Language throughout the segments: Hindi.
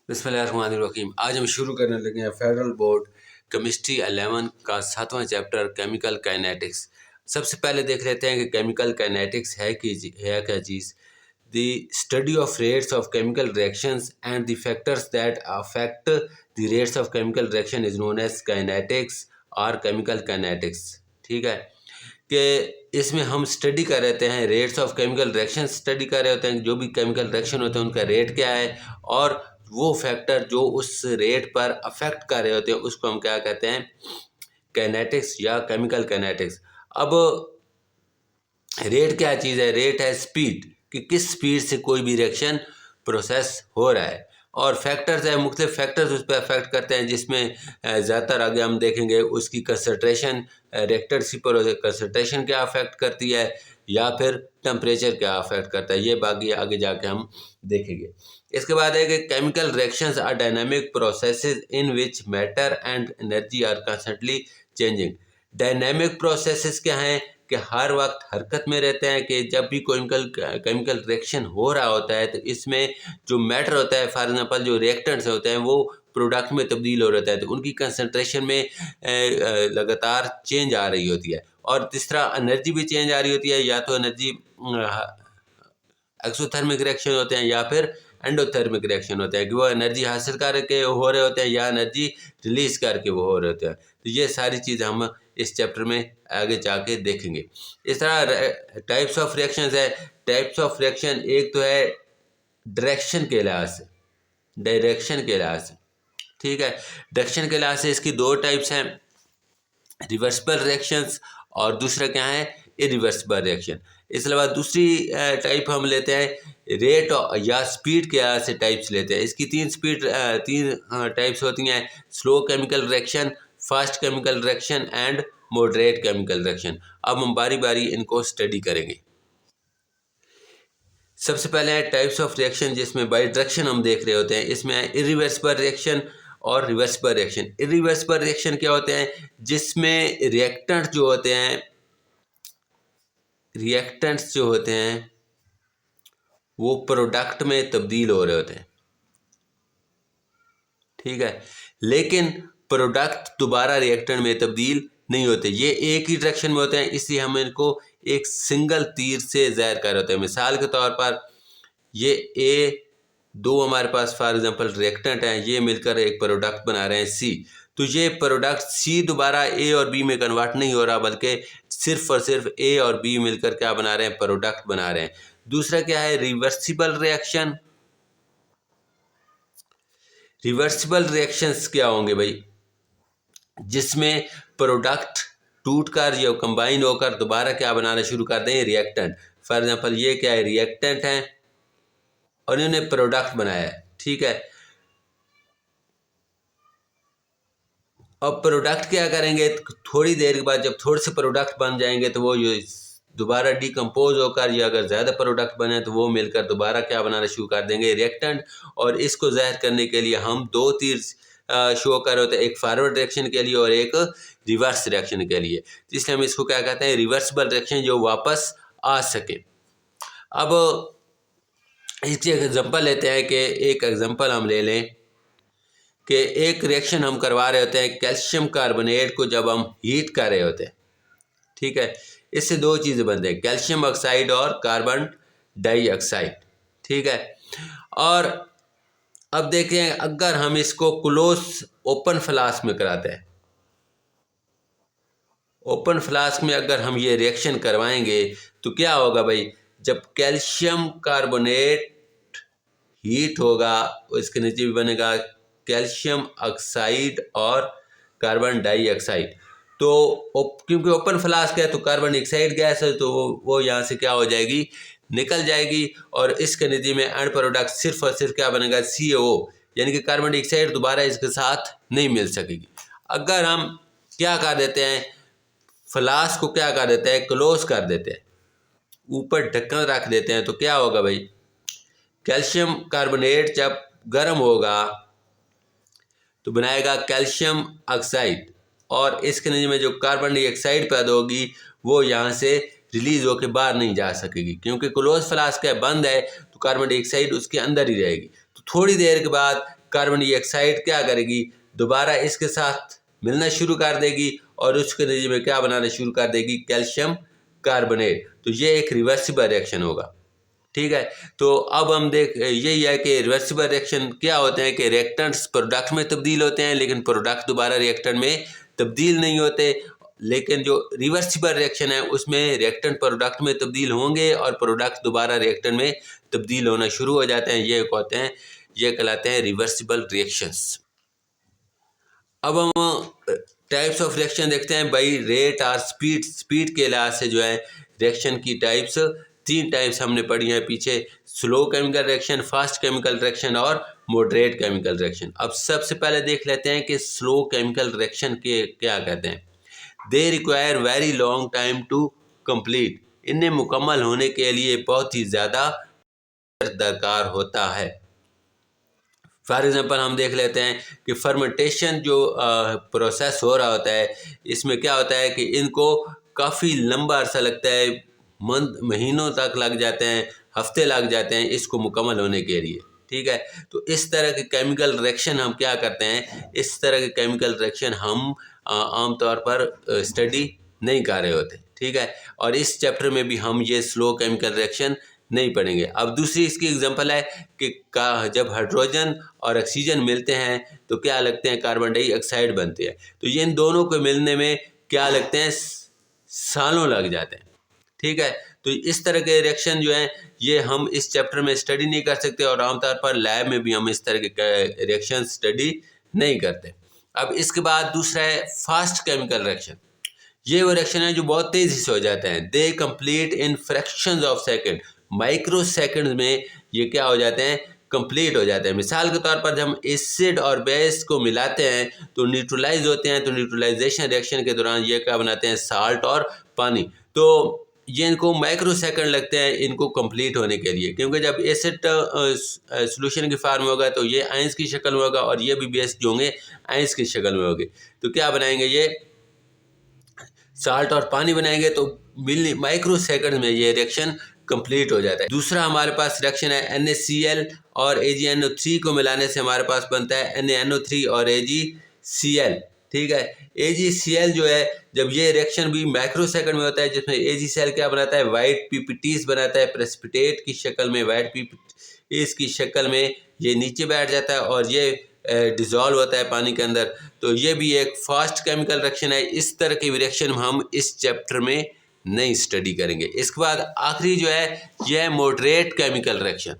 बिस्मिल्लाहिर्रहमानिर्रहीम। आज हम शुरू करने लगे हैं फेडरल बोर्ड केमिस्ट्री 11 का 7वां चैप्टर केमिकल काइनेटिक्स। सबसे पहले देख लेते हैं कि केमिकल काइनेटिक्स है क्या चीज़। The study of rates of chemical reactions and the factors that affect the rates of chemical reaction is known as kinetics और केमिकल काइनेटिक्स। ठीक है कि इसमें हम स्टडी कर रहे हैं rates of chemical reaction, study कर रहे होते हैं जो भी केमिकल रिएक्शन होते हैं उनका रेट क्या है और वो फैक्टर जो उस रेट पर अफेक्ट कर रहे होते हैं उसको हम क्या कहते हैं, काइनेटिक्स या केमिकल काइनेटिक्स। अब रेट क्या चीज़ है? रेट है स्पीड, कि किस स्पीड से कोई भी रिएक्शन प्रोसेस हो रहा है। और फैक्टर्स है, मुख्तलिफ फैक्टर्स उस पर अफेक्ट करते हैं, जिसमें ज़्यादातर आगे हम देखेंगे उसकी कंसंट्रेशन, रिएक्टर सी पर कंसंट्रेशन क्या अफेक्ट करती है या फिर टेम्परेचर क्या अफेक्ट करता है, ये बाकी आगे जाके हम देखेंगे। इसके बाद है कि chemical reactions are dynamic processes in which matter and energy are constantly changing. Dynamic processes क्या हैं कि हर वक्त हरकत में रहते हैं, कि जब भी केमिकल रिएक्शन हो रहा होता है तो इसमें जो मैटर होता है, फॉर एग्जांपल जो रिएक्टेंट्स होते हैं वो प्रोडक्ट में तब्दील हो रहता है, तो उनकी कंसंट्रेशन में लगातार चेंज आ रही होती है। और तीसरा एनर्जी भी चेंज आ रही होती है, या तो एनर्जी एक्सोथर्मिक रिएक्शन होते हैं या फिर एंडोथर्मिक रिएक्शन होते हैं, कि वो एनर्जी हासिल करके हो रहे होते हैं या एनर्जी रिलीज करके वो हो रहे होते हैं। तो ये सारी चीज़ हम इस चैप्टर में आगे जाके देखेंगे। इस तरह टाइप्स ऑफ रिएक्शंस है। टाइप्स ऑफ रिएक्शन एक तो है डायरेक्शन के लिहाज से, डायरेक्शन के लिहाज से, ठीक है। डायरेक्शन के लिहाज से इसकी दो टाइप्स हैं, रिवर्सिबल रिएक्शंस और दूसरा क्या है, इरिवर्सिबल रिएक्शन। इसके अलावा दूसरी टाइप हम लेते हैं रेट या स्पीड के लिहाज से टाइप्स लेते हैं। इसकी तीन टाइप्स होती हैं, slow chemical reaction, fast chemical reaction and moderate chemical reaction. अब हम बारी बारी इनको स्टडी करेंगे। सबसे पहले है टाइप्स ऑफ रिएक्शन, जिसमें बाई डायरेक्शन हम देख रहे होते हैं। इसमें है इरिवर्सिबल रिएक्शन और रिवर्सिबल रिएक्शन। इरिवर्सिबल रिएक्शन क्या होते हैं? जिसमें रिएक्टेंट्स जो होते हैं वो प्रोडक्ट में तब्दील हो रहे होते हैं, ठीक है, लेकिन प्रोडक्ट दोबारा रिएक्टेंट में तब्दील नहीं होते। ये एक ही डायरेक्शन में होते हैं, इसलिए हम इनको एक सिंगल तीर से ज़ाहिर कर होते हैं। मिसाल के तौर पर ये ए दो हमारे पास फॉर एग्जांपल रिएक्टेंट हैं, ये मिलकर एक प्रोडक्ट बना रहे हैं सी। तो ये प्रोडक्ट सी दोबारा ए और बी में कन्वर्ट नहीं हो रहा, बल्कि सिर्फ और सिर्फ ए और बी मिलकर क्या बना रहे हैं, प्रोडक्ट बना रहे हैं। दूसरा क्या है, रिवर्सिबल रिएक्शन। रिवर्सिबल रिएक्शंस क्या होंगे भाई? जिसमें प्रोडक्ट टूट कर या कंबाइन होकर दोबारा क्या बनाना शुरू कर दें, रिएक्टेंट। फॉर एग्जांपल ये क्या है, रिएक्टेंट है और इन्होंने प्रोडक्ट बनाया है, ठीक है। अब प्रोडक्ट क्या करेंगे, थोड़ी देर के बाद जब थोड़े से प्रोडक्ट बन जाएंगे तो वो दोबारा डिकम्पोज होकर, या अगर ज़्यादा प्रोडक्ट बने तो वो मिलकर दोबारा क्या बनाना शुरू कर देंगे, रिएक्टेंट। और इसको ज़ाहिर करने के लिए हम दो तीर शो कर होते हैं, एक फॉरवर्ड रिएक्शन के लिए और एक रिवर्स रिएक्शन के लिए। इसलिए हम इसको क्या कहते हैं, रिवर्सिबल रिएक्शन, जो वापस आ सके। अब इसकी एक एग्जांपल लेते हैं, कि एक एग्जांपल हम ले लें कि एक रिएक्शन हम करवा रहे होते हैं कैल्शियम कार्बोनेट को, जब हम हीट कर रहे होते हैं, ठीक है। इससे दो चीज़ें बनते हैं, कैल्शियम ऑक्साइड और कार्बन डाइऑक्साइड, ठीक है। और अब देखें, अगर हम इसको क्लोज ओपन फ्लास्क में कराते हैं, ओपन फ्लास्क में अगर हम ये रिएक्शन करवाएंगे तो क्या होगा भाई, जब कैल्शियम कार्बोनेट हीट होगा इसके नीचे भी बनेगा कैल्शियम ऑक्साइड और कार्बन डाइऑक्साइड। तो क्योंकि ओपन फ्लास्क है तो कार्बन डाइऑक्साइड गैस है, तो वो यहाँ से क्या हो जाएगी, निकल जाएगी। और इसके नतीजे में एंड प्रोडक्ट सिर्फ और सिर्फ क्या बनेगा, CO, यानी कि कार्बन डाइऑक्साइड दोबारा इसके साथ नहीं मिल सकेगी। अगर हम क्या कर देते हैं, फ्लास्क को क्या कर देते हैं, क्लोज कर देते हैं, ऊपर ढक्कन रख देते हैं, तो क्या होगा भाई, कैल्शियम कार्बोनेट जब गर्म होगा तो बनाएगा कैल्शियम ऑक्साइड, और इसके नतीजे में जो कार्बन डाइऑक्साइड पैदा होगी वो यहाँ से रिलीज होकर बाहर नहीं जा सकेगी, क्योंकि क्लोज फ्लास्क है, बंद है, तो कार्बन डाइऑक्साइड उसके अंदर ही रहेगी। तो थोड़ी देर के बाद कार्बन डाइऑक्साइड क्या करेगी, दोबारा इसके साथ मिलना शुरू कर देगी और उसके नतीजे में क्या बनाना शुरू कर देगी, कैल्शियम कार्बोनेट। तो ये एक रिवर्सिबल रिएक्शन होगा। ठीक है, तो अब हम देख यही है कि रिवर्सिबल रिएक्शन क्या होते हैं कि रिएक्टेंट्स प्रोडक्ट में तब्दील होते हैं, लेकिन प्रोडक्ट दोबारा रिएक्टेंट में तब्दील नहीं होते। लेकिन जो रिवर्सिबल रिएक्शन है उसमें रिएक्टेंट प्रोडक्ट में तब्दील होंगे और प्रोडक्ट दोबारा रिएक्टेंट में तब्दील होना शुरू हो जाते हैं। ये कहलाते हैं रिवर्सिबल रिएक्शंस। अब हम टाइप्स ऑफ रिएक्शन देखते हैं भाई। रेट और स्पीड के लिहाज से जो है रिएक्शन की टाइप्स, 3 टाइप्स हमने पढ़ी हैं पीछे, slow chemical reaction, fast chemical reaction और मॉडरेट केमिकल रिएक्शन। अब सबसे पहले देख लेते हैं कि स्लो केमिकल रिएक्शन के क्या कहते हैं। They require very long time to complete, इन्हें मुकम्मल होने के लिए बहुत ही ज़्यादा दरकार होता है। फॉर एग्जांपल हम देख लेते हैं कि फर्मेंटेशन जो प्रोसेस हो रहा होता है, इसमें क्या होता है कि इनको काफ़ी लंबा अरसा लगता है, महीनों तक लग जाते हैं, हफ्ते लग जाते हैं इसको मुकम्मल होने के लिए। ठीक है, तो इस तरह के केमिकल रिएक्शन हम क्या करते हैं, इस तरह के केमिकल रिएक्शन हम आमतौर पर स्टडी नहीं कर रहे होते। ठीक है, और इस चैप्टर में भी हम ये स्लो केमिकल रिएक्शन नहीं पढ़ेंगे। अब दूसरी इसकी एग्जांपल है कि जब हाइड्रोजन और ऑक्सीजन मिलते हैं तो क्या लगते हैं, कार्बन डाइऑक्साइड बनते हैं। तो ये इन दोनों को मिलने में क्या लगते हैं, सालों लग जाते हैं। ठीक है, तो इस तरह के रिएक्शन जो हैं ये हम इस चैप्टर में स्टडी नहीं कर सकते और आमतौर पर लैब में भी हम इस तरह के रिएक्शन स्टडी नहीं करते। अब इसके बाद दूसरा है फास्ट केमिकल रिएक्शन। ये वो रिएक्शन है जो बहुत तेज़ी से हो जाते हैं। They complete in fractions of second, micro second में ये क्या हो जाते हैं, कंप्लीट हो जाते हैं। मिसाल के तौर पर जब हम एसिड और बेस को मिलाते हैं तो न्यूट्रलाइज होते हैं, तो न्यूट्रलाइजेशन रिएक्शन के दौरान ये क्या बनाते हैं, साल्ट और पानी। तो ये इनको माइक्रो सेकंड लगते हैं इनको कंप्लीट होने के लिए, क्योंकि जब एसिड सोल्यूशन की फार्म में होगा तो ये आयंस की शक्ल में होगा और ये भी बेस जो होंगे आयंस की शक्ल में होंगे। तो क्या बनाएंगे, ये साल्ट और पानी बनाएंगे तो माइक्रो सेकंड में ये रिएक्शन कंप्लीट हो जाता है। दूसरा हमारे पास रिएक्शन है NaCl और AgNO3 को मिलाने से हमारे पास बनता है NaNO3 और AgCl। ठीक है, AgCl जो है जब ये रिएक्शन भी माइक्रो सेकंड में होता है, जिसमें AgCl क्या बनाता है, वाइट पीपीटीज बनाता है, प्रेसिपिटेट की शक्ल में, वाइट पीपीटीज की शक्ल में ये नीचे बैठ जाता है और ये डिज़ोल्व होता है पानी के अंदर। तो ये भी एक फास्ट केमिकल रिएक्शन है। इस तरह की रिएक्शन हम इस चैप्टर में नहीं स्टडी करेंगे। इसके बाद आखिरी जो है यह है मॉडरेट केमिकल रिएक्शन।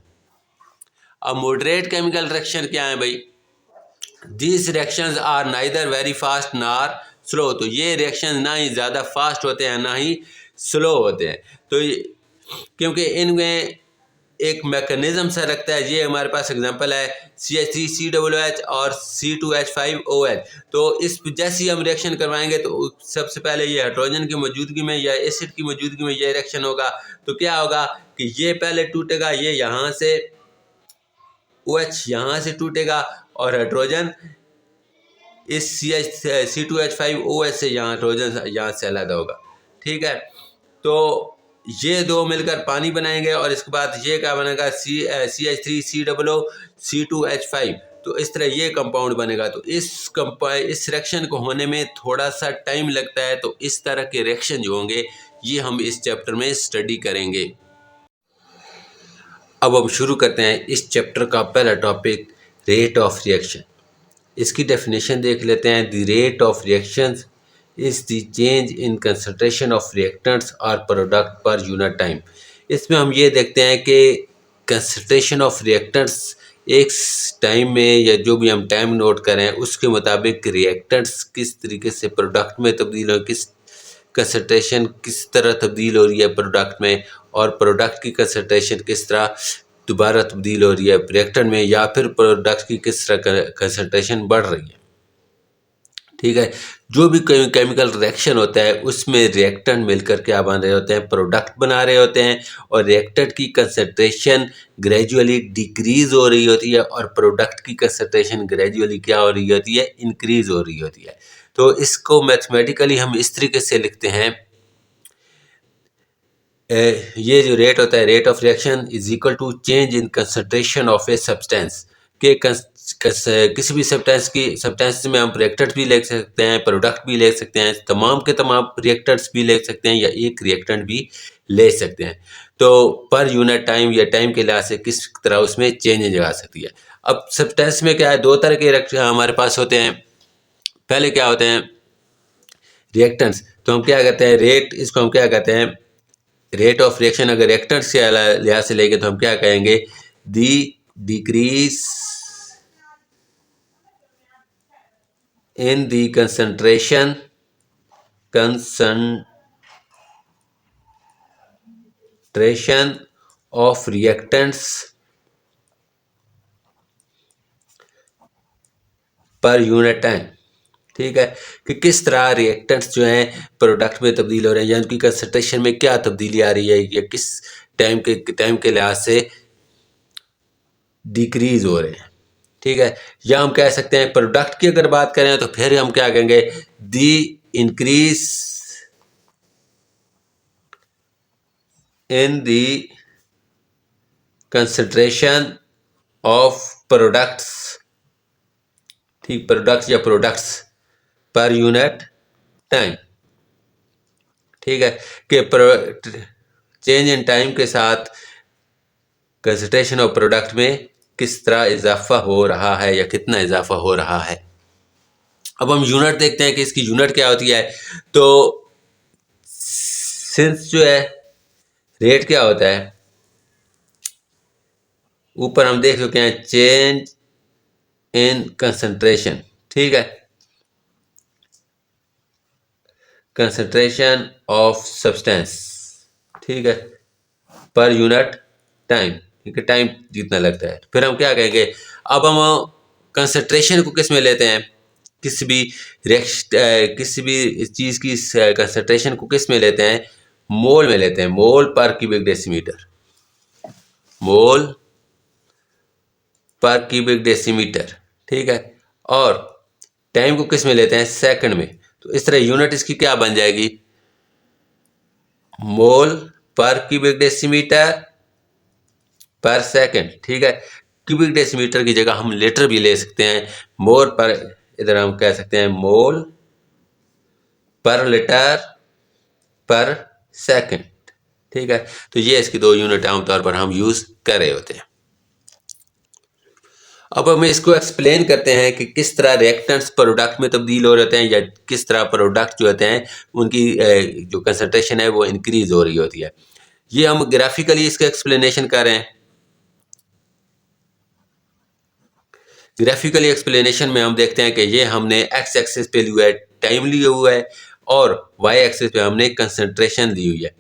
अब मॉडरेट केमिकल रिएक्शन क्या है भाई, these reactions are neither very fast nor slow. तो ये रिएक्शन ना ही ज़्यादा फास्ट होते हैं ना ही स्लो होते हैं। तो क्योंकि इनमें एक मैकेनिज्म सा रखता है। ये हमारे पास एग्जांपल है CH3COOH और C2H5OH। तो इस जैसी हम रिएक्शन करवाएंगे तो सबसे पहले ये हाइड्रोजन की मौजूदगी में या एसिड की मौजूदगी में ये रिएक्शन होगा। तो क्या होगा कि ये पहले टूटेगा, ये यहाँ से OH यहाँ से टूटेगा और हाइड्रोजन इस C2H5OH से यहाँ हाइड्रोजन यहाँ से अलग होगा। ठीक है, तो ये दो मिलकर पानी बनाएंगे और इसके बाद ये क्या बनेगा, CH3COO C2H5। तो इस तरह ये कंपाउंड बनेगा। तो इस रिएक्शन को होने में थोड़ा सा टाइम लगता है। तो इस तरह के रिएक्शन जो होंगे ये हम इस चैप्टर में स्टडी करेंगे। अब हम शुरू करते हैं इस चैप्टर का पहला टॉपिक, रेट ऑफ रिएक्शन। इसकी डेफिनेशन देख लेते हैं। The rate of reactions is the change in concentration of reactants or product per unit time। इसमें हम ये देखते हैं कि concentration of reactants एक टाइम में या जो भी हम टाइम नोट करें उसके मुताबिक reactants किस तरीके से प्रोडक्ट में तब्दील हो, किस कंसनट्रेशन किस तरह तब्दील हो रही है प्रोडक्ट में, और प्रोडक्ट की कंसनट्रेशन किस तरह दोबारा तब्दील हो रही है रिएक्टेंट में, या फिर प्रोडक्ट की किस तरह कंसनट्रेशन बढ़ रही है। ठीक है, जो भी केमिकल रिएक्शन होता है उसमें रिएक्टेंट मिलकर क्या बन रहे होते हैं, प्रोडक्ट बना रहे होते हैं और रिएक्टेंट की कंसंट्रेशन ग्रेजुअली डिक्रीज हो रही होती है और प्रोडक्ट की कंसंट्रेशन ग्रेजुअली क्या हो रही होती है, इंक्रीज हो रही होती है। तो इसको मैथमेटिकली हम इस तरीके से लिखते हैं, ये जो रेट होता है, rate of reaction is equal to change in concentration of a substance के किसी भी सब्सटेंस में हम रिएक्टेंट भी ले सकते हैं, प्रोडक्ट भी ले सकते हैं, तमाम के तमाम रिएक्टेंट्स भी ले सकते हैं या एक रिएक्टेंट भी ले सकते हैं। तो पर यूनिट टाइम या टाइम के लिहाज से किस तरह उसमें चेंज आ सकती है। अब सब्सटेंस में क्या है, दो तरह के हमारे पास होते हैं। पहले क्या होते हैं रिएक्टेंट्स, तो हम क्या कहते हैं रेट, इसको हम क्या कहते हैं रेट ऑफ रिएक्शन। अगर रिएक्टेंट्स के लिहाज से लेंगे तो हम क्या कहेंगे the decrease in the concentration of reactants per unit time. ठीक है, कि किस तरह रिएक्टेंट्स जो हैं प्रोडक्ट में तब्दील हो रहे हैं या उनकी कंसंट्रेशन में क्या तब्दीली आ रही है या किस टाइम के लिहाज से डिक्रीज हो रहे हैं। ठीक है, या हम कह सकते हैं प्रोडक्ट की अगर बात करें तो फिर हम क्या कहेंगे the increase in the concentration of products. ठीक, प्रोडक्ट्स या प्रोडक्ट्स पर यूनिट टाइम। ठीक है, कि चेंज इन टाइम के साथ कंसंट्रेशन ऑफ प्रोडक्ट में किस तरह इजाफा हो रहा है या कितना इजाफा हो रहा है। अब हम यूनिट देखते हैं कि इसकी यूनिट क्या होती है। तो सिंस जो है रेट क्या होता है, ऊपर हम देख चुके हैं चेंज इन कंसंट्रेशन। ठीक है, कंसंट्रेशन ऑफ सब्सटेंस। ठीक है, पर यूनिट टाइम। ठीक है, टाइम जितना लगता है। फिर हम क्या कहेंगे, अब हम कंसंट्रेशन को किस में लेते हैं, किसी भी चीज़ की कंसंट्रेशन को किस में लेते हैं, मोल में लेते हैं, मोल पर क्यूबिक डेसीमीटर। मोल पर क्यूबिक डेसीमीटर। ठीक है, और टाइम को किस में लेते हैं, सेकंड में। तो इस तरह यूनिट इसकी क्या बन जाएगी, मोल पर क्यूबिक डेसीमीटर पर सेकंड। ठीक है, क्यूबिक डेसीमीटर की जगह हम लीटर भी ले सकते हैं, मोल पर, इधर हम कह सकते हैं मोल पर लीटर पर सेकंड। ठीक है, तो ये इसकी दो यूनिट आमतौर पर हम यूज कर रहे होते हैं। अब हम इसको एक्सप्लेन करते हैं कि किस तरह रिएक्टेंट्स प्रोडक्ट में तब्दील हो रहे हैं या किस तरह प्रोडक्ट जो होते हैं उनकी जो कंसंट्रेशन है वो इंक्रीज हो रही होती है। ये हम ग्राफिकली इसका एक्सप्लेनेशन कर रहे हैं। ग्राफिकली एक्सप्लेनेशन में हम देखते हैं कि ये हमने एक्स एक्सिस पे लिया है टाइम लिया हुआ है और वाई एक्सिस पे हमने कंसंट्रेशन ली हुई है।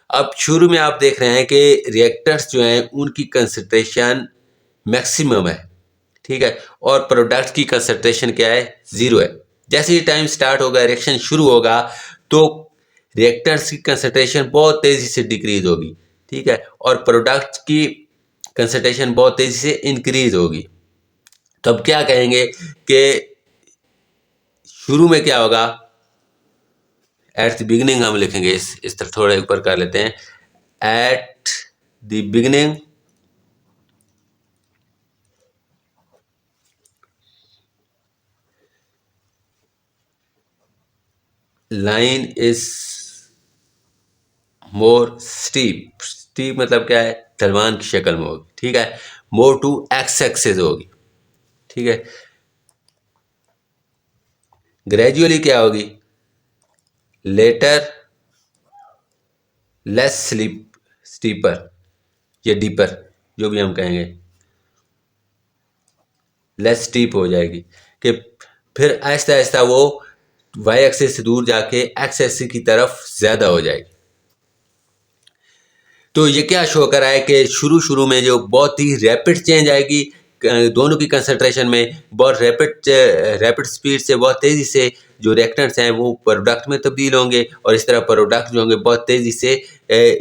अब शुरू में आप देख रहे हैं कि रिएक्टर्स जो हैं उनकी कंसंट्रेशन मैक्सिमम है। ठीक है, और प्रोडक्ट की कंसंट्रेशन क्या है, जीरो है। जैसे ही टाइम स्टार्ट होगा, रिएक्शन शुरू होगा, तो रिएक्टर्स की कंसंट्रेशन बहुत तेजी से डिक्रीज होगी। ठीक है, और प्रोडक्ट की कंसंट्रेशन बहुत तेजी से इंक्रीज होगी। तो अब क्या कहेंगे कि शुरू में क्या होगा, एट द बिगिनिंग हम लिखेंगे, इस तरह थोड़ा ऊपर कर लेते हैं, at the beginning line is more steep. Steep मतलब क्या है, ढलवान की शक्ल में होगी। ठीक है, मोर टू एक्स एक्सिस होगी। ठीक है, ग्रेजुअली क्या होगी, लेटर लेस स्टीपर या डीपर, जो भी हम कहेंगे, लेस स्टीप हो जाएगी। कि फिर आहिस्ता आहिस्ता वो वाई एक्सिस से दूर जाके एक्स एक्सिस की तरफ ज़्यादा हो जाएगी। तो ये क्या शो कर रहा है कि शुरू शुरू में जो बहुत ही रैपिड चेंज आएगी दोनों की कंसंट्रेशन में, बहुत रैपिड स्पीड से, बहुत तेज़ी से जो रिएक्टेंट्स हैं वो प्रोडक्ट में तब्दील होंगे और इस तरह प्रोडक्ट जो होंगे बहुत तेज़ी से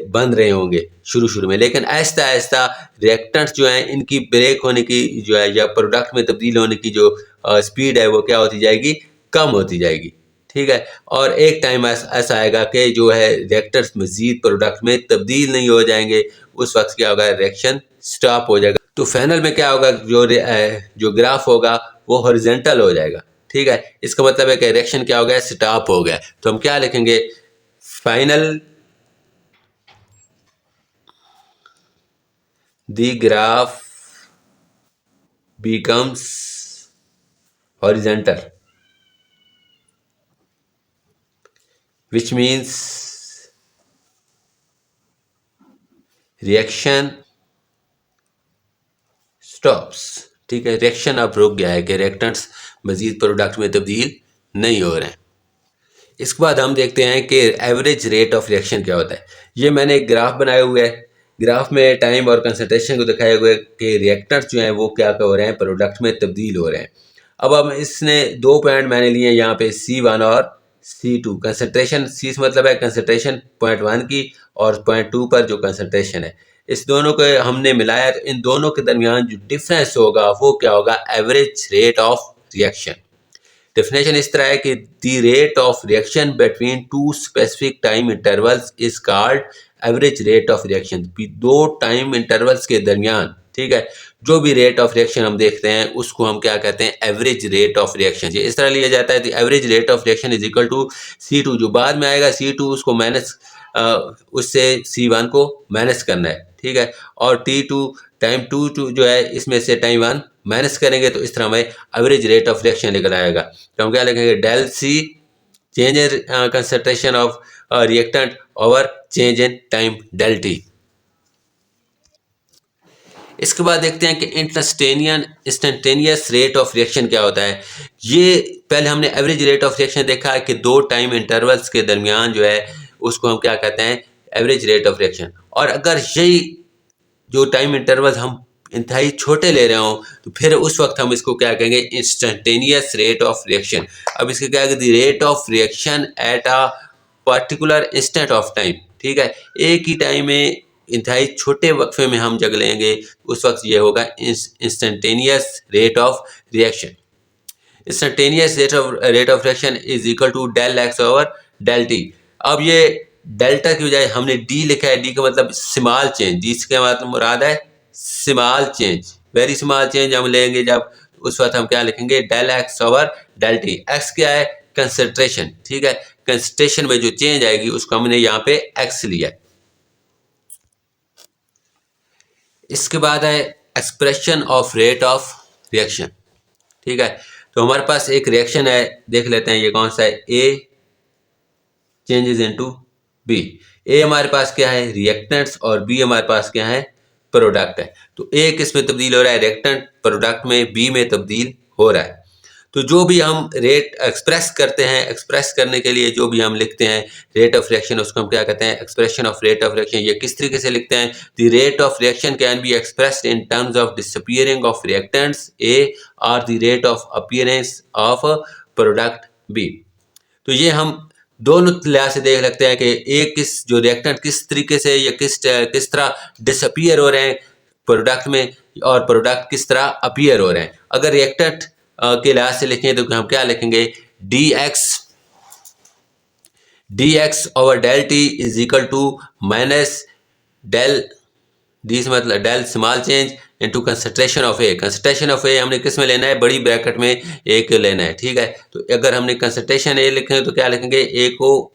बन रहे होंगे शुरू शुरू में। लेकिन आहिस्ता आहिस्ता रिएक्टेंट्स जो हैं इनकी ब्रेक होने की जो है या प्रोडक्ट में तब्दील होने की जो स्पीड है वो क्या होती जाएगी, कम होती जाएगी। ठीक है। और एक टाइम ऐसा आएगा कि जो है रिएक्टर्स मजीद प्रोडक्ट में तब्दील नहीं हो जाएंगे, उस वक्त क्या होगा, रिएक्शन स्टॉप हो जाएगा। तो फाइनल में क्या होगा, जो ग्राफ होगा वो हॉरिजॉन्टल हो जाएगा। ठीक है, इसका मतलब है कि रिएक्शन क्या हो गया, स्टॉप हो गया। तो हम क्या लिखेंगे, final the graph becomes horizontal, which means reaction stops। ठीक है, रिएक्शन अब रुक गया है कि रिएक्टेंट्स मजीद प्रोडक्ट में तब्दील नहीं हो रहे हैं। इसके बाद हम देखते हैं कि एवरेज रेट ऑफ रिएक्शन क्या होता है। ये मैंने एक ग्राफ बनाया हुआ है, ग्राफ में टाइम और कंसंट्रेशन को दिखाए हुए कि रिएक्टर्स जो हैं वो क्या हो रहे हैं, प्रोडक्ट में तब्दील हो रहे हैं। अब हम इसने दो पॉइंट मैंने लिए यहाँ पे C1 और C2। कंसंट्रेशन C से मतलब है कंसंट्रेशन पॉइंट 1 की, और पॉइंट 2 पर जो कंसंट्रेशन है, इस दोनों को हमने मिलाया। तो इन दोनों के दरमियान जो डिफरेंस होगा वो क्या होगा, average rate of reaction. Definition इस तरह है कि the rate of reaction between two specific time intervals is called average rate of reaction. दो टाइम इंटरवल्स के दरमियान, ठीक है, जो भी रेट ऑफ रिएक्शन हम देखते हैं उसको हम क्या कहते हैं, एवरेज रेट ऑफ रिएक्शन। ये इस तरह लिया जाता है, the average rate of reaction is equal to C2, जो बाद में आएगा C2 उसको माइनस, उससे C1 को माइनस करना है। ठीक है, और T2 टाइम 2 जो है इसमें से टाइम 1 माइनस करेंगे, तो इस तरह हमें एवरेज रेट ऑफ रिएक्शन निकल आएगा। तो हम क्या लिखेंगे, del C change in concentration of reactant over change in time del T। इसके बाद देखते हैं कि इंस्टेंटेनियस रेट ऑफ रिएक्शन क्या होता है। ये पहले हमने एवरेज रेट ऑफ रिएक्शन देखा है कि दो टाइम इंटरवल्स के दरमियान जो है उसको हम क्या कहते हैं, एवरेज रेट ऑफ रिएक्शन। और अगर यही जो टाइम इंटरवल हम इंतहाई छोटे ले रहे हों तो फिर उस वक्त हम इसको क्या कहेंगे, इंस्टेंटेनियस रेट ऑफ रिएक्शन। अब इसके क्या है, rate of reaction at a particular instant of time. ठीक है, एक ही टाइम में इंतहाई छोटे वक्फे में हम जग लेंगे, उस वक्त ये होगा instantaneous rate of reaction. Instantaneous rate of reaction is equal to del x over del t. अब ये डेल्टा की बजाय हमने डी लिखा है, डी का मतलब स्मॉल चेंज, डी से मतलब मुराद है small change, very small change हम लेंगे जब, उस वक्त हम क्या लिखेंगे, del x over del t. X क्या है, कंसंट्रेशन। ठीक है, कंसंट्रेशन में जो चेंज आएगी उसको हमने यहाँ पे एक्स लिया है। इसके बाद है expression of rate of reaction. ठीक है, तो हमारे पास एक रिएक्शन है, देख लेते हैं ये कौन सा है, ए चेंजेस इनटू बी। ए हमारे पास क्या है, रिएक्टेंट्स, और बी हमारे पास क्या है, प्रोडक्ट है। तो ए किस में तब्दील हो रहा है, रिएक्टेंट प्रोडक्ट में, बी में तब्दील हो रहा है। तो जो भी हम रेट एक्सप्रेस करते हैं, एक्सप्रेस करने के लिए जो भी हम लिखते हैं रेट ऑफ रिएक्शन, उसको हम क्या कहते हैं, expression of rate of reaction. ये किस तरीके से लिखते हैं, the rate of reaction can be expressed in terms of disappearing of reactants A और the rate of appearance of product B. तो ये हम दोनों लिहाज से देख सकते हैं कि एक किस जो रिएक्टेंट किस तरीके से या किस तरह डिसअपीयर हो रहे हैं प्रोडक्ट में, और प्रोडक्ट किस तरह अपीयर हो रहे हैं। अगर रिएक्टेंट के लिहाज से लिखें तो हम क्या लिखेंगे, D X over del T is equal to minus del D से मतलब del small change into concentration of A. Concentration of A हमने किस में लेना है, बड़ी ब्रैकेट में ए को लेना है। ठीक है, तो अगर हमने कंसंट्रेशन ए लिखेंगे तो क्या लिखेंगे, ए को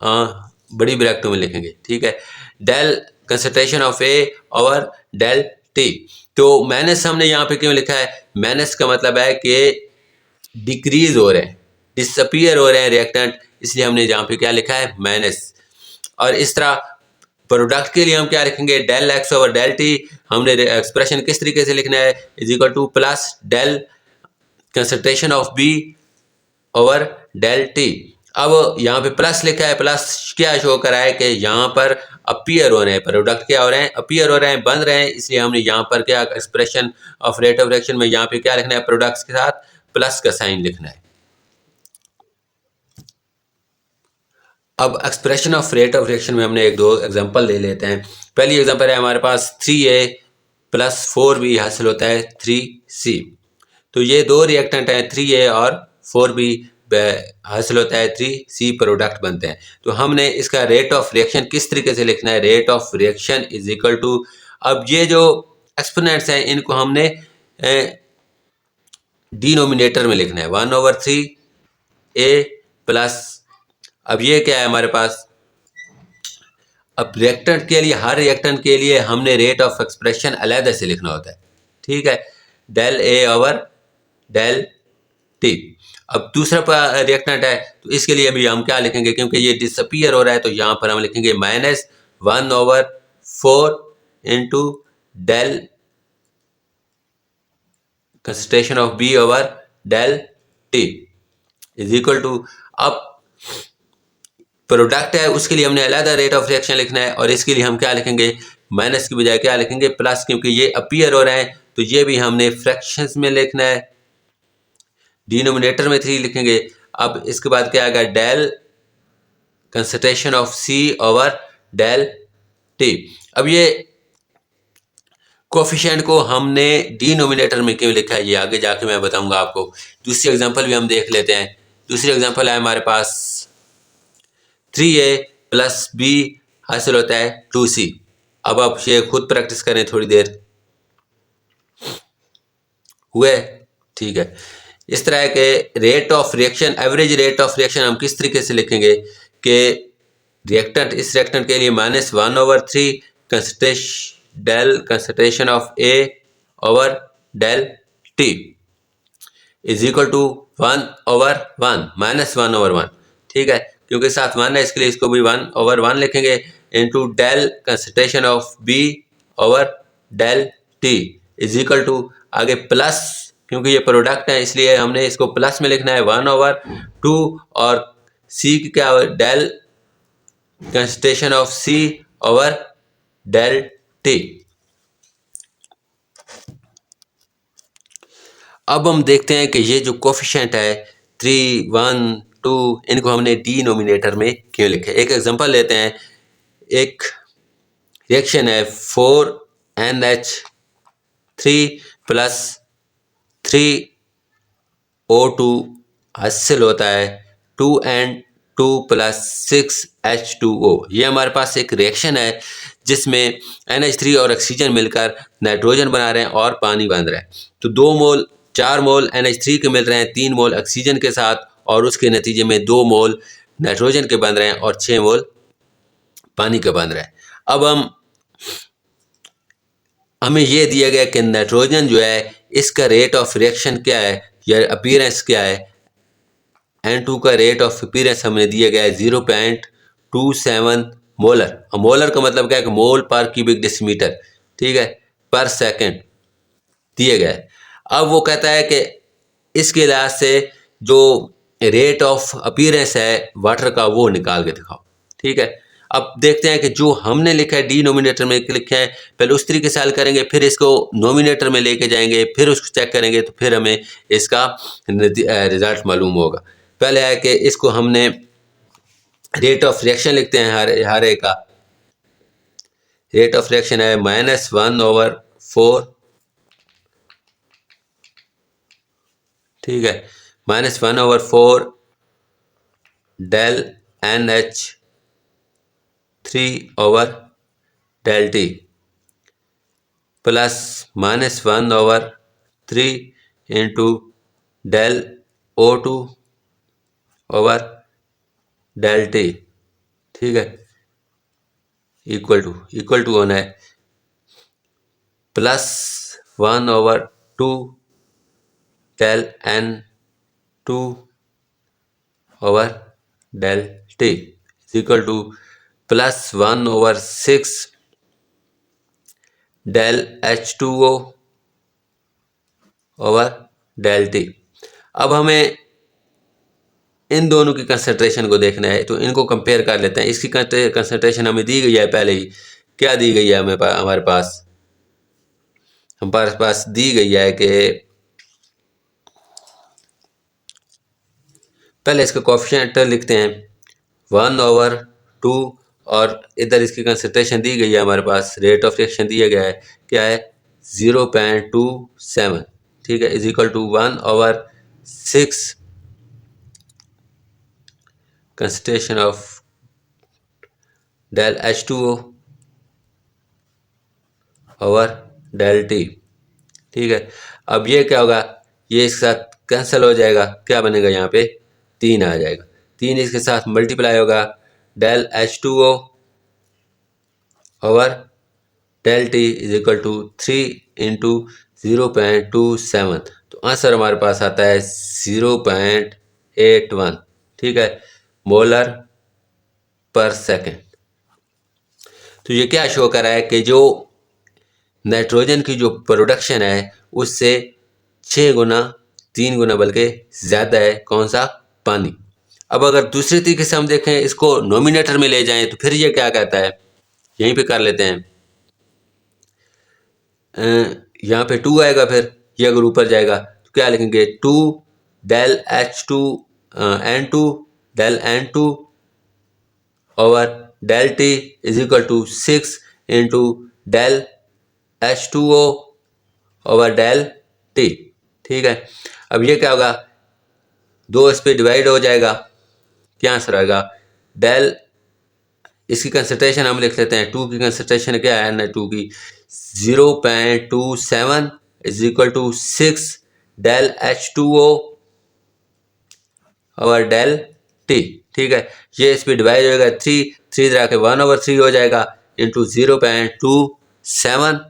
बड़ी ब्रैकेट में लिखेंगे। ठीक है, del concentration of a over del t. तो माइनस हमने यहाँ पे क्यों लिखा है, माइनस का मतलब है कि डिक्रीज हो रहे हैं, डिसअपीयर हो रहे हैं रिएक्टेंट, इसलिए हमने यहाँ पे क्या लिखा है, माइनस। और इस तरह प्रोडक्ट के लिए हम क्या लिखेंगे, del x over del t. हमने एक्सप्रेशन किस तरीके से लिखना है, is equal to plus del concentration of B over del t. अब यहाँ पे प्लस लिखा है, प्लस क्या शो करा है कि यहाँ पर अपीयर हो रहे हैं, प्रोडक्ट क्या हो रहे हैं, अपीयर हो रहे हैं, बन रहे हैं, इसलिए हमने यहाँ पर क्या expression of rate of reaction में यहाँ पे क्या लिखना है, प्रोडक्ट्स के साथ प्लस का साइन लिखना है। अब expression of rate of reaction में हमने एक दो एग्जांपल ले लेते हैं। पहली एग्जांपल है हमारे पास 3A प्लस 4B हासिल होता है 3C। तो ये दो रिएक्टेंट हैं 3A और 4B, हासिल होता है, 3C प्रोडक्ट बनते हैं। तो हमने इसका रेट ऑफ रिएक्शन किस तरीके से लिखना है, rate of reaction is equal to, अब ये जो एक्सपोनेंट्स हैं इनको हमने डिनोमिनेटर में लिखना है, 1/3 A प्लस, अब ये क्या है हमारे पास, अब रिएक्टेंट के लिए, हर रिएक्टेंट के लिए हमने रेट ऑफ एक्सप्रेशन अलग से लिखना होता है, ठीक है, del A over del T। अब दूसरा रिएक्टेंट है तो इसके लिए भी हम क्या लिखेंगे, क्योंकि ये डिसअपीयर हो रहा है तो यहाँ पर हम लिखेंगे -1/4 into del concentration of B over del T is equal to, अब प्रोडक्ट है उसके लिए हमने अलग रेट ऑफ रिएक्शन लिखना है, और इसके लिए हम क्या लिखेंगे, माइनस की बजाय क्या लिखेंगे, प्लस, क्योंकि ये अपीयर हो रहा है तो ये भी हमने फ्रैक्शंस में लिखना है, डिनोमिनेटर में 3 लिखेंगे। अब इसके बाद क्या आएगा, del concentration of C over del T। अब ये कोफिशिएंट को हमने डिनोमिनेटर में क्यों लिखा है ये आगे जाके मैं बताऊंगा आपको। दूसरी एग्जांपल भी हम देख लेते हैं। दूसरी एग्जांपल है हमारे पास 3A प्लस B हासिल होता है 2C। अब आप ये खुद प्रैक्टिस करें थोड़ी देर, हुए, ठीक है। इस तरह के rate of reaction, average rate of reaction हम किस तरीके से लिखेंगे कि रिएक्टेंट, इस रिएक्टेंट के लिए -1/3 del concentration of A over del T is equal to 1/1 -1/1, ठीक है, क्योंकि साथ 1 है इसके लिए इसको भी 1/1 लिखेंगे, into del concentration of B over del T is equal to, आगे प्लस, क्योंकि ये प्रोडक्ट है इसलिए हमने इसको प्लस में लिखना है 1/2, और C की क्या, del concentration of C over del T। अब हम देखते हैं कि ये जो कोफिशिएंट है 3, 1, 2, इनको हमने डिनोमिनेटर में क्यों लिखे। एक एग्जांपल लेते हैं, एक रिएक्शन है 4NH3 प्लस 3O2 हासिल होता है 2N2 प्लस 6H2O। ये हमारे पास एक रिएक्शन है जिसमें NH3 और ऑक्सीजन मिलकर नाइट्रोजन बना रहे हैं और पानी बन रहा है। तो 4 मोल NH3 के मिल रहे हैं 3 मोल ऑक्सीजन के साथ, और उसके नतीजे में 2 मोल नाइट्रोजन के बन रहे हैं और 6 मोल पानी के बन रहे हैं। अब हमें ये दिया गया कि नाइट्रोजन जो है इसका रेट ऑफ रिएक्शन क्या है या अपीयरेंस क्या है, N2 का रेट ऑफ अपीयरेंस हमें दिया गया है 0.27 मोलर। मोलर का मतलब क्या है कि मोल पर क्यूबिक डेसीमीटर, ठीक है, पर सेकंड दिया गया है। अब वो कहता है कि इसके लिहाज से जो रेट ऑफ अपीयरेंस है वाटर का वो निकाल के दिखाओ, ठीक है। अब देखते हैं कि जो हमने लिखा है डिनोमिनेटर में लिखा है, पहले उस तरीके से हल करेंगे, फिर इसको नोमिनेटर में लेके जाएंगे, फिर उसको चेक करेंगे, तो फिर हमें इसका रिजल्ट मालूम होगा। पहले है कि इसको हमने रेट ऑफ रिएक्शन लिखते हैं, हर एक का रेट ऑफ रिएक्शन है -1/4, ठीक है, -1/4 del NH3 over del T plus -1/3 into del O2 over del T, ठीक है, इक्वल टू होना है +1/2 del N2 over del T equal to +1/6 del H2O over del T। अब हमें इन दोनों की कंसंट्रेशन को देखना है, तो इनको कंपेयर कर लेते हैं। इसकी कंसंट्रेशन हमें दी गई है पहले ही, क्या दी गई है हमारे पास दी गई है कि पहले इसका कोफिशिएंट लिखते हैं 1/2, और इधर इसकी कंसंट्रेशन दी गई है हमारे पास, रेट ऑफ रिएक्शन दिया गया है क्या है 0.27, ठीक है, is equal to 1/6 concentration of del H2O over del t. ठीक है, अब ये क्या होगा, ये इसके साथ कैंसिल हो जाएगा, क्या बनेगा यहाँ पे 3 आ जाएगा, 3 इसके साथ मल्टीप्लाई होगा, del H2O over del T is equal to 3 into 0.27, तो आंसर हमारे पास आता है 0.81, ठीक है, मोलर पर सेकेंड। तो ये क्या शो कर रहा है कि जो नाइट्रोजन की जो प्रोडक्शन है उससे 6 गुना 3 गुना बल्कि ज़्यादा है कौन सा, पानी। अब अगर दूसरे तरीके से हम देखें, इसको नोमिनेटर में ले जाएं, तो फिर ये क्या कहता है, यहीं पे कर लेते हैं, यहाँ पे 2 आएगा, फिर ये अगर ऊपर जाएगा तो क्या लिखेंगे, 2 del H2 N2 del N2 over del T is equal to 6 into del H2O over del t. ठीक है, अब ये क्या होगा, 2 इस पे डिवाइड हो जाएगा, क्या आंसर आएगा, डेल, इसकी कंसंट्रेशन हम लिख लेते हैं, 2 की कंसंट्रेशन क्या है ना, 2 की 0.27 is equal to 6 del H2O over del t. ठीक है, ये इस पर डिवाइड होगा, 3 इधर आके 1/3 हो जाएगा, into 0.27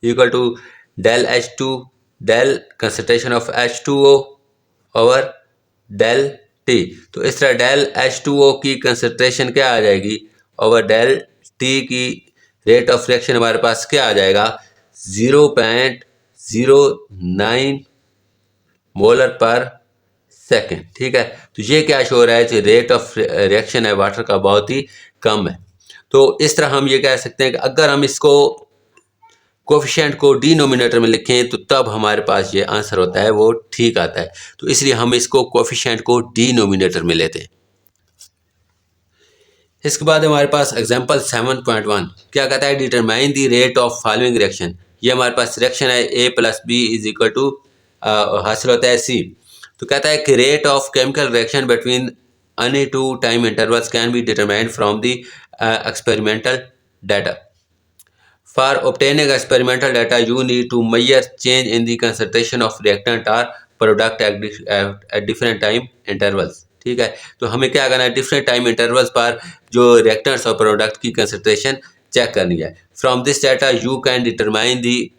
equal to del H2 del concentration of H2O over del t. तो इस तरह डेल H2O की कंसंट्रेशन क्या आ जाएगी ओवर डेल टी की रेट ऑफ रिएक्शन हमारे पास क्या आ जाएगा, 0.09 मोलर पर सेकेंड। ठीक है, तो ये क्या शो हो रहा है, जो रेट ऑफ रिएक्शन है वाटर का बहुत ही कम है। तो इस तरह हम ये कह सकते हैं कि अगर हम इसको कोफिशिएंट को डिनोमिनेटर में लिखें तो तब हमारे पास ये आंसर होता है वो ठीक आता है, तो इसलिए हम इसको कोफिशिएंट को डिनोमिनेटर में लेते हैं। इसके बाद हमारे पास एग्जांपल 7.1 क्या कहता है, determine the rate of following reaction. ये हमारे पास रिएक्शन है A + B is equal to हासिल होता है C। तो कहता है कि rate of chemical reaction between any two time intervals can be determined from the experimental data. For obtaining experimental data, you need to measure change in the concentration of reactant or product at different time intervals। ठीक है, तो हमें क्या करना है, डिफरेंट टाइम इंटरवल्स पर जो रिएक्टेंट्स और प्रोडक्ट की कंसंट्रेशन चेक करनी है। From this data you can determine the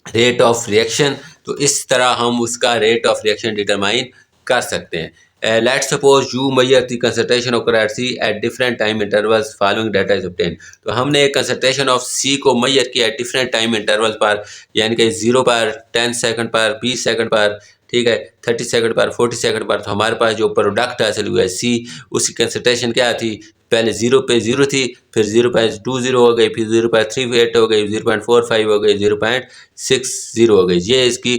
rate of reaction. तो इस तरह हम उसका रेट ऑफ रिएक्शन डिटरमाइन कर सकते हैं। Let's suppose you measure the concentration of chloride C at different time intervals following data is obtain. तो हमने कंसंट्रेशन ऑफ सी को मेजर किया डिफरेंट टाइम इंटरवल पर, यानी कि 0 पर, 10 सेकंड पर, 20 सेकंड पर, ठीक है, 30 सेकंड पर, 40 सेकंड पर। तो हमारे पास जो प्रोडक्ट हासिल हुआ है सी, उसकी कंसंट्रेशन क्या थी, पहले 0 पे 0 थी, फिर 0.20 हो गई, फिर 0.38 हो गई, 0.45 हो गई, 0.60 हो गई। ये इसकी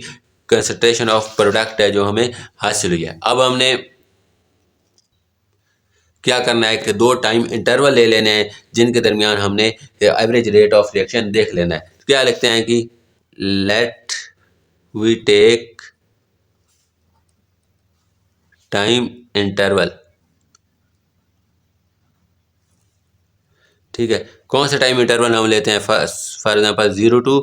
कंसंट्रेशन ऑफ प्रोडक्ट है जो हमें हासिल हुई है। अब हमने क्या करना है कि 2 टाइम इंटरवल ले लेने हैं जिनके दरमियान हमने एवरेज रेट ऑफ रिएक्शन देख लेना है। तो क्या लिखते हैं कि let we take time interval. ठीक है, कौन सा टाइम इंटरवल हम लेते हैं, फॉर एग्जांपल 0 to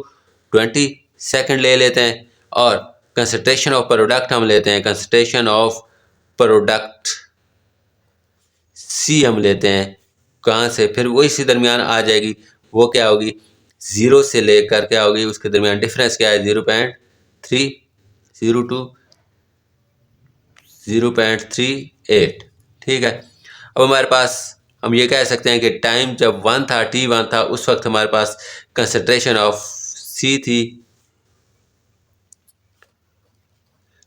20 सेकंड ले लेते हैं, और कंसंट्रेशन ऑफ प्रोडक्ट हम लेते हैं, कंसंट्रेशन ऑफ प्रोडक्ट सी हम लेते हैं, कहाँ से, फिर वो इसी दरमियान आ जाएगी, वो क्या होगी, 0 से लेकर क्या होगी, उसके दरमियान डिफरेंस क्या है, 0.3 0 to 0.38। ठीक है, अब हमारे पास हम ये कह सकते हैं कि टाइम जब 1 था, T1 था, उस वक्त हमारे पास कंसंट्रेशन ऑफ सी थी,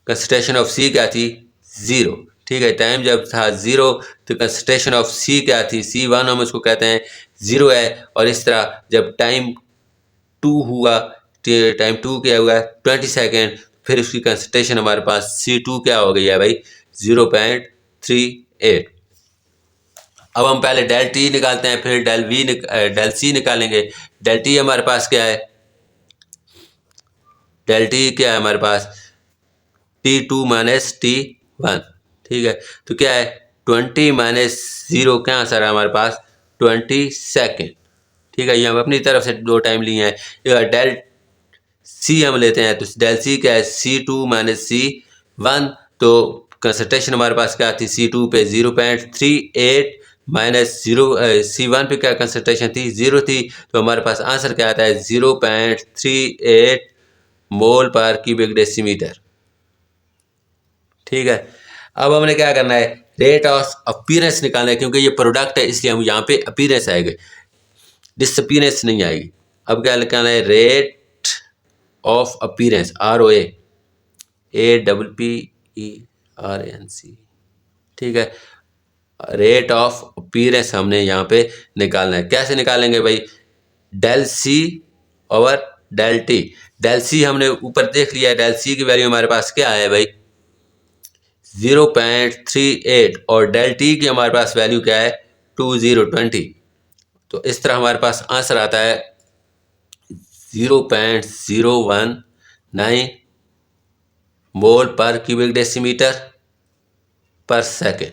कंसंट्रेशन ऑफ सी क्या थी, 0। ठीक है, टाइम जब था 0 तो कंसंट्रेशन ऑफ सी क्या थी, C1 हम उसको कहते हैं, 0 है। और इस तरह जब टाइम 2 हुआ, टाइम 2 क्या हुआ, 20 सेकेंड, फिर उसकी कंसंट्रेशन हमारे पास C2 क्या हो गई है भाई, 0.38। अब हम पहले डेल टी निकालते हैं, फिर डेल सी निकालेंगे। डेल टी हमारे पास क्या है, डेल टी क्या है हमारे पास, T2 - T1। ठीक है, तो क्या है 20 माइनस 0 क्या आंसर है हमारे पास 20 सेकेंड। ठीक है, ये हम अपनी तरफ से 2 टाइम लिए हैं। डेल सी हम लेते हैं तो डेल सी क्या है C2 माइनस C1, तो कंसंट्रेशन हमारे पास क्या थी C2 पे 0.38 माइनस 0 C1 पे क्या कंसंट्रेशन थी 0 थी, तो हमारे पास आंसर क्या आता है 0.38 मोल पर क्यूबिक डेसीमीटर। ठीक है, अब हमने क्या करना है रेट ऑफ अपीयरेंस निकालना है, क्योंकि ये प्रोडक्ट है इसलिए हम यहाँ पे अपीयरेंस आएंगे, डिसअपीयरेंस नहीं आएगी। अब क्या निकालना है रेट ऑफ अपीयरेंस ROA, ठीक है, रेट ऑफ अपीयरेंस हमने यहाँ पे निकालना है। कैसे निकालेंगे भाई, del C over del t. Del C हमने ऊपर देख लिया है, डेल सी की वैल्यू हमारे पास क्या है भाई 0.38 और डेल टी की हमारे पास वैल्यू क्या है 2020। तो इस तरह हमारे पास आंसर आता है 0.019 मोल पर क्यूबिक डेसीमीटर पर सेकेंड।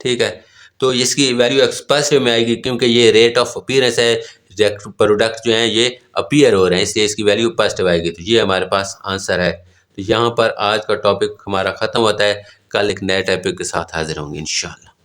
ठीक है, तो इसकी वैल्यू एक्सप्रेसिव में आएगी क्योंकि ये रेट ऑफ अपीयरेंस है, प्रोडक्ट जो हैं ये अपीयर हो रहे हैं इसलिए इसकी वैल्यू पॉजिटिव आएगी। तो ये हमारे पास आंसर है। तो यहाँ पर आज का टॉपिक हमारा ख़त्म होता है, कल एक नए टॉपिक के साथ हाजिर होंगे इंशाल्लाह।